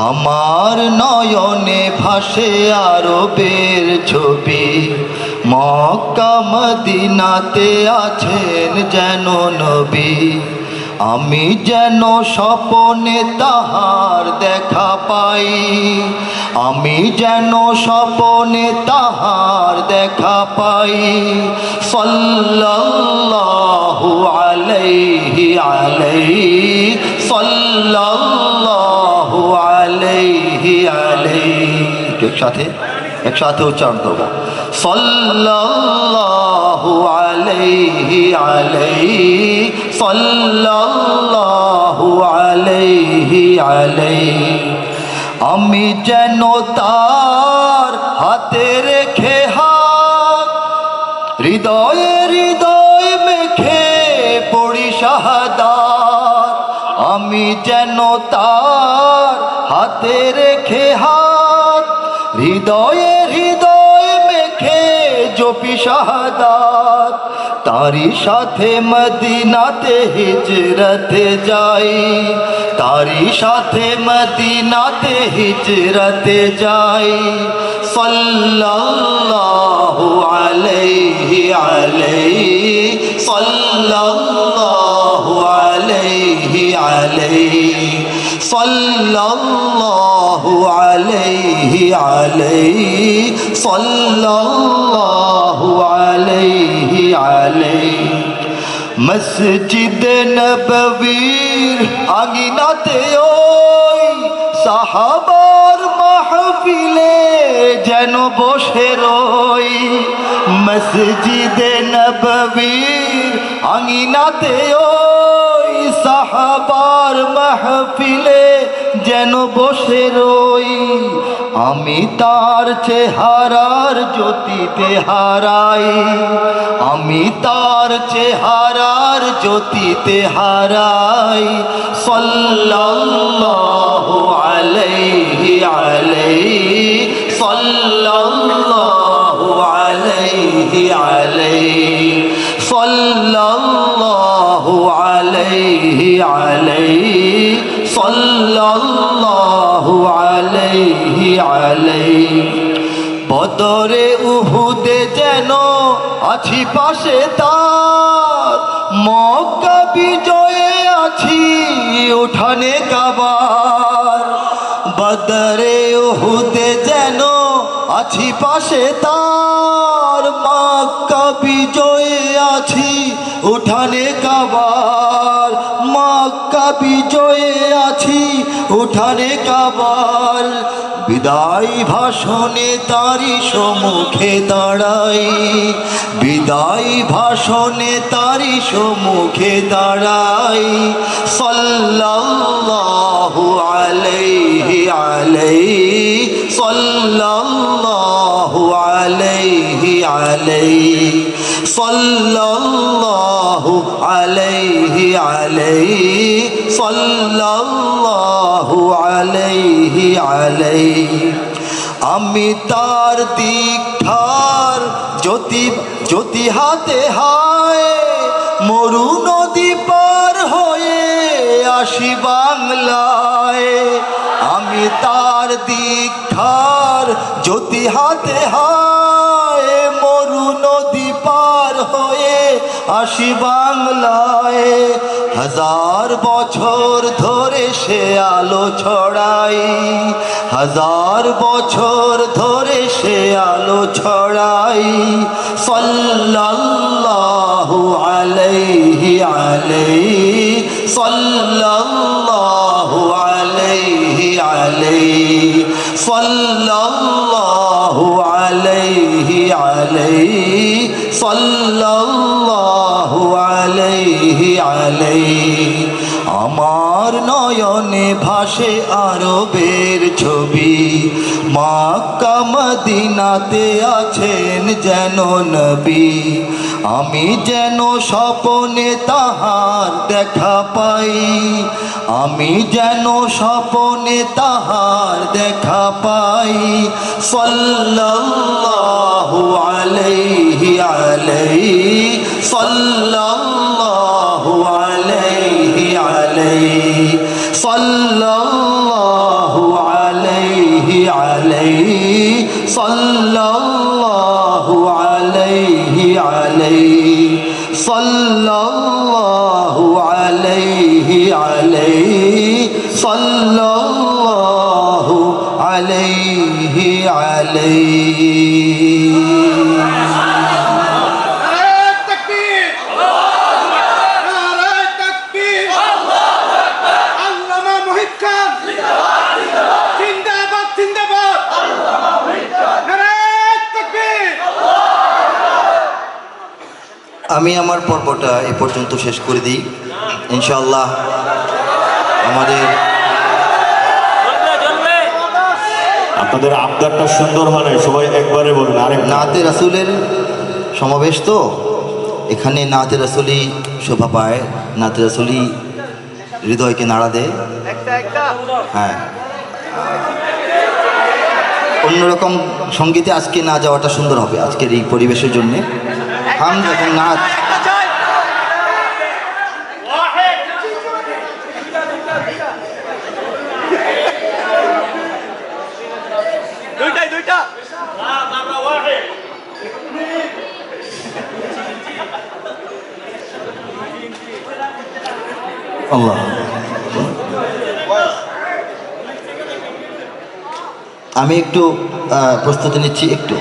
আমার নয়নে ভাসে আরবের ছবি, মক্কা মদিনাতে আছেন যেন নবী। আমি যেন স্বপনে তাহার দেখা পাই, আমি যেন স্বপনে তাহার দেখা পাই। সাল্লাল্লাহু আলাইহি আলাইহি সাল্লাল্লাহু আলাইহি আলাইহি। একসাথে উচ্চারণ করব। সাল্লাল্লাহু আলাইহি আলাইহি সাল্লাল্লাহু আলাইহি আলাইহি। আমি যেন তার হাতে রেখে হাত, হৃদয়ে হৃদয় মেখে পড়ি শাহাদাত। আমি যেন তার হাতে রেখে হাত, হৃদয়ে হৃদয় মেখে জপি শাহাদাত। তারি সাথে মদিনাতে হিজরতে যাই, তারি সাথে মদিনাতে হিজরতে যাই। সাল্লাল্লাহু আলাইহি আলাইহি সাল্লাল্লাহু আলাইহি আলাইহি সাল্লাল্লাহু আলাইহি আলাইহি সাল্লাল্লাহু আলাইহি আলাইহি। মসজিদ নববীর আঙিনাতে ওই সাহাবার মাহফিলে যেন বসে রই। মসজিদ নববীর আঙিনাতে ওই সাহাবার মাহফিলে যেন বসে রই। আমি তার চেহারার জ্যোতিতে হারাই, আমি তার চেহারার জ্যোতিতে হারাই। সাল্লাল্লাহু আলাইহি আলাইহি সাল্লাল্লাহু আলাইহি আলাইহি সাল্লাল্লাহু আলাইহি আলাইহি সাল্লাল্লাহু আলাইহি আলাইহি। বদরে উহুদে যেন আছি পাশে তার, মক্কা বিজয়ে আছি উঠানে কাবার। বদরে উহুদে যেন আছি পাশে তার, মক্কা বিজয়ে আছি উঠানে কাবার। মক্কা বিজয়ে আছি উঠানে কাবার। বিদায় ভাষণে তারি সম্মুখে দাঁড়াই, বিদায় ভাষণে তারি সম্মুখে দাঁড়াই। সাল্লাল্লাহু আলাইহি আলাইহি সাল্লাল্লাহু আলাইহি আলাইহি সাল্লাল্লাহু আলাইহি আলাইহি সাল্লাল্লাহু আলাইহি আলাইহি। আমি তার দীক্ষার জ্যোতি জ্যোতি হাতে হায়, মরু নদী পার হয়ে আসি বাংলায়। আমি তার দীক্ষার জ্যোতি হাতে হায়, মরু নদী পার হয়ে আসি বাংলায়। হাজার বছর ধরে সে আলো ছড়াই, হাজার বছর ধরে সে আলো ছড়াই। সাল্লাল্লাহু আলাইহি আলাইহি সাল্লাল্লাহু আলাইহি আলাইহি সাল্লাল্লাহু আলাইহি আলাইহি সাল্লাল্লাহু আলাইহি আলাইহি। আমার নয়নে ভাসে আরবের ছবি, মক্কা মদিনাতে আছেন যেন নবী। আমি যেন স্বপনে তাহার দেখা পাই, আমি যেন স্বপনে তাহার দেখা পাই। সাল্লাল্লাহু আলাইহি আলাইহি সাল্লাল্লাহু আলাইহি আলাইহি সাল্লাল্লাহু সাল্লাল্লাহু আলাইহি আলাইহি সাল্লাল্লাহু আলাইহি আলাইহি সাল্লাল্লাহু আলাইহি আলাইহি। আমি আমার পর্বটা এ পর্যন্ত শেষ করে দিই। ইনশাআল্লাহ আমাদের আপনাদের আবদারটা সুন্দর মানে সবাই একবারে বলুন। আরেক নাতে রাসূলের সমাবেশ তো, এখানে নাতে রাসূলই শোভা পায়, নাতে রাসূলই হৃদয়কে নাড়া দেয়। হ্যাঁ, অন্যরকম সঙ্গীতে আজকে না যাওয়াটা সুন্দর হবে আজকের এই পরিবেশের জন্যে। হাম এবং নাচ আল্লাহ। আমি একটু প্রস্তুতি নিচ্ছি একটু।